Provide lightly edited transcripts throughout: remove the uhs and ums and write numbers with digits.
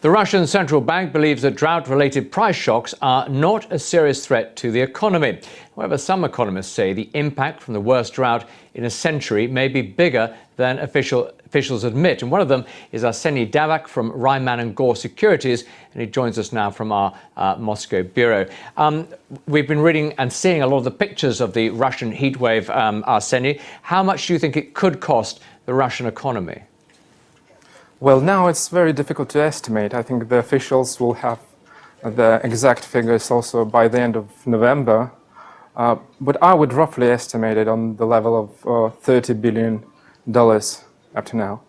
The Russian central bank believes that drought-related price shocks are not a serious threat to the economy. However, some economists say the impact from the worst drought in a century may be bigger than officials admit. And one of them is Arseний Dabbach from Rye Man Gor Securities, and he joins us now from our Moscow bureau. We've been reading and seeing a lot of the pictures of the Russian heatwave, Arseний. How much do you think it could cost the Russian economy? Well, now it's very difficult to estimate. I think the officials will have the exact figures also by the end of November. But I would roughly estimate it on the level of $30 billion up to now.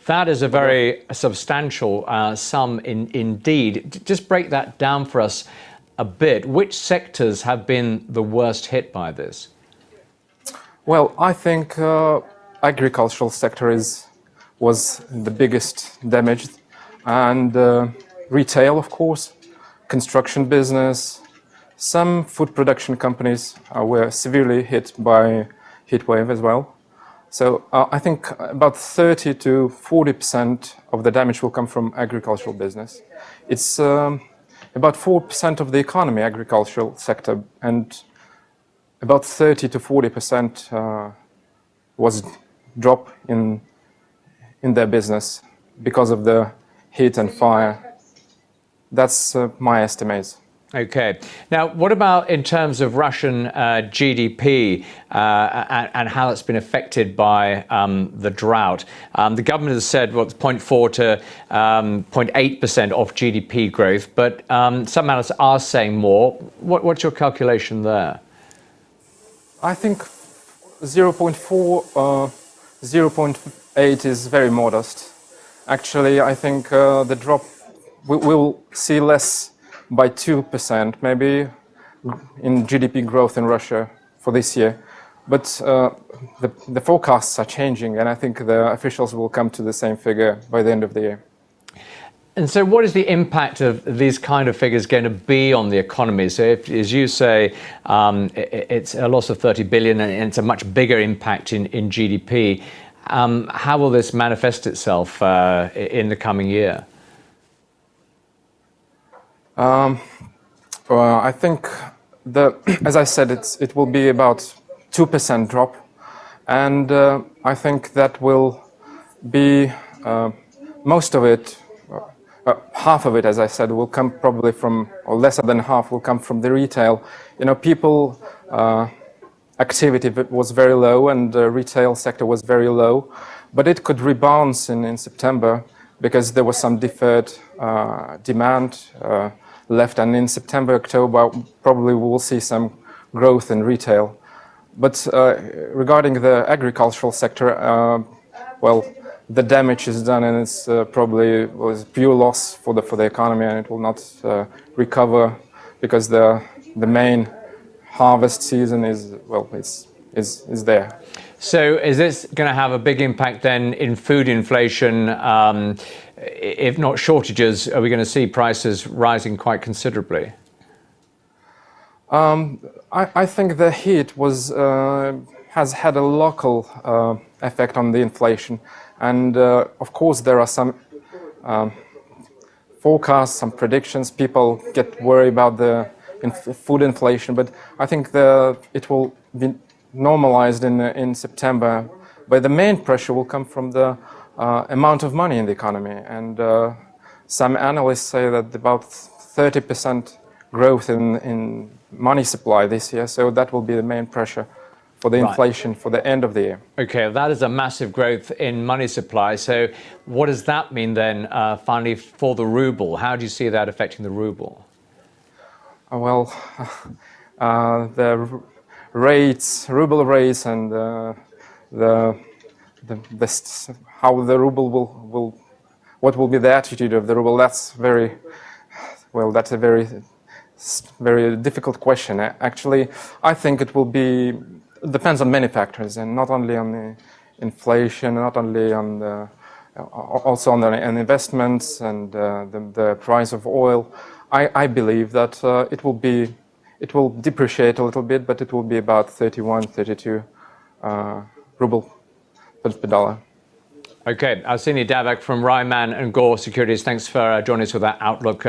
That is a very substantial sum indeed. Just break that down for us a bit. Which sectors have been the worst hit by this? Well, I think agricultural sector was the biggest damaged, and retail, of course, construction business, some food production companies were severely hit by heat wave as well. So I think about 30 to 40% of the damage will come from agricultural business. It's about 4% of the economy, agricultural sector, and about 30 to 40% was drop in their business because of the heat and fire. That's my estimates. Okay. Now, what about in terms of Russian GDP and how it's been affected by the drought? The government has said, well, it's 0.4 to 0.8% of GDP growth, but some analysts are saying more. What's your calculation there? I think 0.4, 0.8 is very modest. Actually, I think the drop, we'll see less by 2% maybe in GDP growth in Russia for this year. But the forecasts are changing, and I think the officials will come to the same figure by the end of the year. And so what is the impact of these kind of figures going to be on the economy? So if, as you say, it's a loss of 30 billion and it's a much bigger impact in GDP, how will this manifest itself in the coming year? I think, as I said, it will be about 2% drop. And I think that will be most of it, half of it, as I said, will come probably from, or lesser than half will come from the retail. You know, people activity was very low and the retail sector was very low, but it could rebound in September because there was some deferred demand left, and in September, October, probably we will see some growth in retail. But regarding the agricultural sector, well, the damage is done, and it's probably was pure loss for the economy, and it will not recover because the main harvest season is there. So is this going to have a big impact then in food inflation? If not shortages, are we going to see prices rising quite considerably? I think the heat has had a local effect on the inflation, and of course there are some forecasts, some predictions. People get worried about the food inflation, but I think it will be normalized in September. But the main pressure will come from the amount of money in the economy, and some analysts say that about 30% growth in money supply this year, so that will be the main pressure for the inflation for the end of the year. Okay, that is a massive growth in money supply. So what does that mean then, finally, for the ruble? How do you see that affecting the ruble? Well, the ruble rates, and how the ruble will, what will be the attitude of the ruble? That's a very difficult question. Actually, I think it will be depends on many factors, and not only on the inflation, not only on also on the investments and the price of oil. I believe that it will depreciate a little bit, but it will be about 31, 32 ruble per dollar. Okay, Arseний Dabbach from Rye Man Gor Securities. Thanks for joining us with that outlook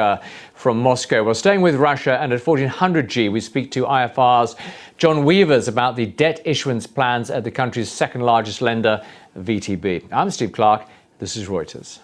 from Moscow. Well, staying with Russia, and at 1400G, we speak to IFR's John Weavers about the debt issuance plans at the country's second largest lender, VTB. I'm Steve Clark. This is Reuters.